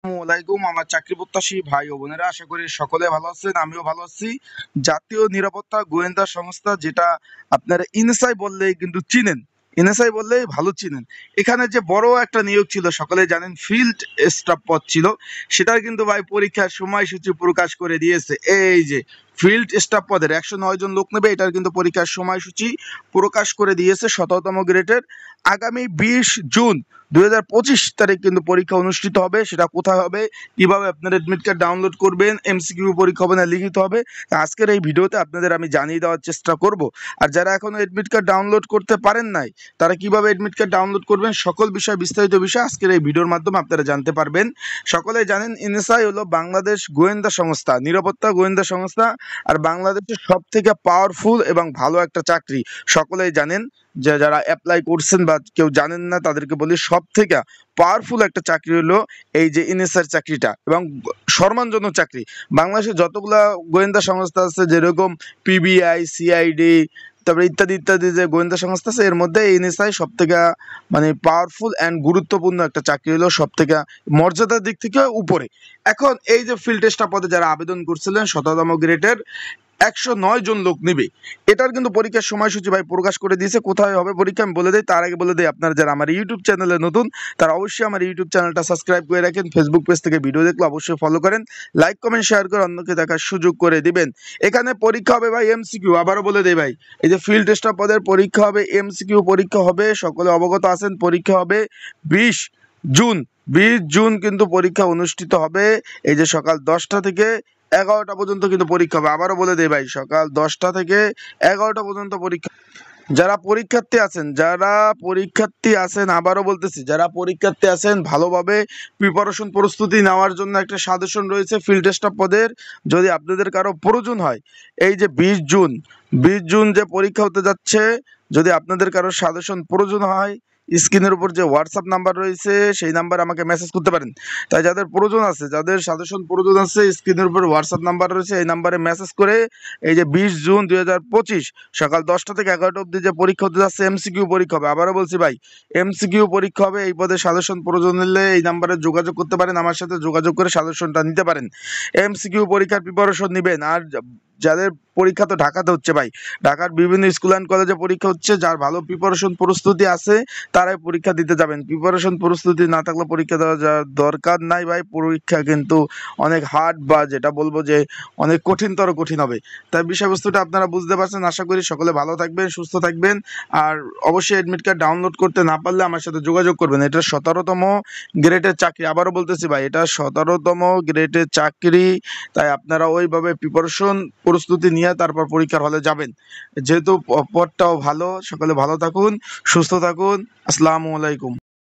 আসসালামু আমার চাকরি প্রত্যাশী ভাই ও বোনেরা, আশা করি সকলে ভালো আছেন, আমিও ভালো আছি। জাতীয় নিরাপত্তা গোয়েন্দা সংস্থা, যেটা আপনারা ইনএসআই বললেই কিন্তু চিনেন, ইনএসআই বললেই ভালো চিনেন। এখানে যে বড় একটা নিয়োগ ছিল, সকলে জানেন, ফিল্ড স্টাফ পদ ছিল, সেটার কিন্তু ভাই পরীক্ষার সময়সূচি প্রকাশ করে দিয়েছে। এই যে ফিল্ড স্টাফ পদের 109 জন লোক নেবে, এটার কিন্তু পরীক্ষার সময়সূচি প্রকাশ করে দিয়েছে 17তম গ্রেডের। আগামী 20 জুন 2025 তারিখ কিন্তু পরীক্ষা অনুষ্ঠিত হবে। সেটা কোথায় হবে, কিভাবে আপনারা এডমিট কার্ড ডাউনলোড করবেন, এমসিকিউ পরীক্ষা হবে না লিখিত হবে, আজকের এই ভিডিওতে আপনাদের আমি জানিয়ে দেওয়ার চেষ্টা করব। আর যারা এখনো এডমিট কার্ড ডাউনলোড করতে পারেন নাই, তারা কিভাবে এডমিট কার্ড ডাউনলোড করবেন, সকল বিষয় বিস্তারিত বিষয় আজকের এই ভিডিওর মাধ্যমে আপনারা জানতে পারবেন। সকলেই জানেন, এনএসআই হলো বাংলাদেশ গোয়েন্দা সংস্থা, নিরাপত্তা গোয়েন্দা সংস্থা, আর বাংলাদেশের সব থেকে পাওয়ারফুল এবং ভালো একটা চাকরি। সকলেই জানেন, যে যারা অ্যাপ্লাই করছেন বা কেউ জানেন না তাদেরকে বলি, সব থেকে পাওয়ারফুল একটা চাকরি হলো এই যে এনএসআর চাকরিটা, এবং সম্মানজনক চাকরি। বাংলাদেশে যতগুলা গোয়েন্দা সংস্থা আছে, যেরকম পিবিআই, সিআইডি, তারপরে ইত্যাদি ইত্যাদি যে গোয়েন্দা সংস্থা আছে, এর মধ্যে এনএসআই সব থেকে মানে পাওয়ারফুল অ্যান্ড গুরুত্বপূর্ণ একটা চাকরি হলো, সব থেকে মর্যাদার দিক থেকে উপরে। এখন এই যে ফিল্ড স্টাফ পদে যারা আবেদন করছিলেন 17তম গ্রেডের 109 জন লোক নেবে, এটার কিন্তু পরীক্ষার সময়সূচি ভাই প্রকাশ করে দিয়েছে। কোথায় হবে পরীক্ষা আমি বলে দিই, তার আগে বলে দিই, আপনারা যারা আমার ইউটিউব চ্যানেলে নতুন, তারা অবশ্যই আমার ইউটিউব চ্যানেলটা সাবস্ক্রাইব করে রাখেন। ফেসবুক পেজ থেকে ভিডিও দেখলে অবশ্যই ফলো করেন, লাইক কমেন্ট শেয়ার করে অন্যকে দেখার সুযোগ করে দিবেন। এখানে পরীক্ষা হবে ভাই এমসিকিউ, আবারও বলে দেই ভাই, এই যে ফিল্ড স্টাফ পদের পরীক্ষা হবে এমসিকিউ পরীক্ষা হবে, সকলে অবগত আছেন। পরীক্ষা হবে 20 জুন, 20 জুন কিন্তু পরীক্ষা অনুষ্ঠিত হবে। এই যে সকাল 10টা থেকে 11টা পর্যন্ত কিন্তু পরীক্ষা হবে। আবারও বলে দেই ভাই, সকাল 10টা থেকে 11টা পর্যন্ত পরীক্ষা। যারা পরীক্ষার্থী আছেন, আবারও বলতেছি, যারা পরীক্ষার্থী আছেন, ভালোভাবে প্রিপারেশন প্রস্তুতি নেওয়ার জন্য একটা সাজেশন রয়েছে ফিল্ড স্টাফ পদের। যদি আপনাদের কারো প্রয়োজন হয়, এই যে 20 জুন যে পরীক্ষা হতে যাচ্ছে, যদি আপনাদের কারো সাজেশন প্রয়োজন হয়, স্ক্রিনের উপর যে হোয়াটসঅ্যাপ নাম্বার রয়েছে সেই নাম্বারে আমাকে মেসেজ করতে পারেন। তাই যাদের প্রয়োজন আছে, যাদের সাজেশন প্রয়োজন আছে, স্ক্রিনের উপর হোয়াটসঅ্যাপ নাম্বার রয়েছে, এই নাম্বারে মেসেজ করে এই যে 20 জুন 2025 সকাল 10টা থেকে 11টা অবধি যে পরীক্ষা হতে যাচ্ছে, এমসিকিউ পরীক্ষা হবে। আবারও বলছি ভাই, এমসিকিউ পরীক্ষা হবে। এই পদে সাজেশন প্রয়োজন হলে এই নাম্বারে যোগাযোগ করতে পারেন, আমার সাথে যোগাযোগ করে সাজেশনটা নিতে পারেন। এমসিকিউ পরীক্ষার প্রিপারেশন নেবেন। আর যাদের পরীক্ষা তো ঢাকাতে হচ্ছে ভাই, ঢাকার বিভিন্ন স্কুল অ্যান্ড কলেজে পরীক্ষা হচ্ছে, যার ভালো প্রিপারেশন প্রস্তুতি আছে তারাই পরীক্ষা দিতে যাবেন। প্রিপারেশন প্রস্তুতি না থাকলে পরীক্ষা দেওয়া যাওয়ার দরকার নাই ভাই। পরীক্ষা কিন্তু অনেক হার্ড, বা যেটা বলবো যে অনেক কঠিন হবে। তাই বিষয়বস্তুটা আপনারা বুঝতে পারছেন। আশা করি সকলে ভালো থাকবেন, সুস্থ থাকবেন। আর অবশ্যই অ্যাডমিট কার্ড ডাউনলোড করতে না পারলে আমার সাথে যোগাযোগ করবেন। এটা 17তম গ্রেডের চাকরি, আবারও বলতেছি ভাই, এটা 17তম গ্রেডের চাকরি। তাই আপনারা ওইভাবে প্রিপারেশন প্রস্তুতি নিয়ে তারপর পরীক্ষার হলে যাবেন, যেহেতু পদটাও ভালো। সকলে ভালো থাকুন, সুস্থ থাকুন। আসসালামু আলাইকুম।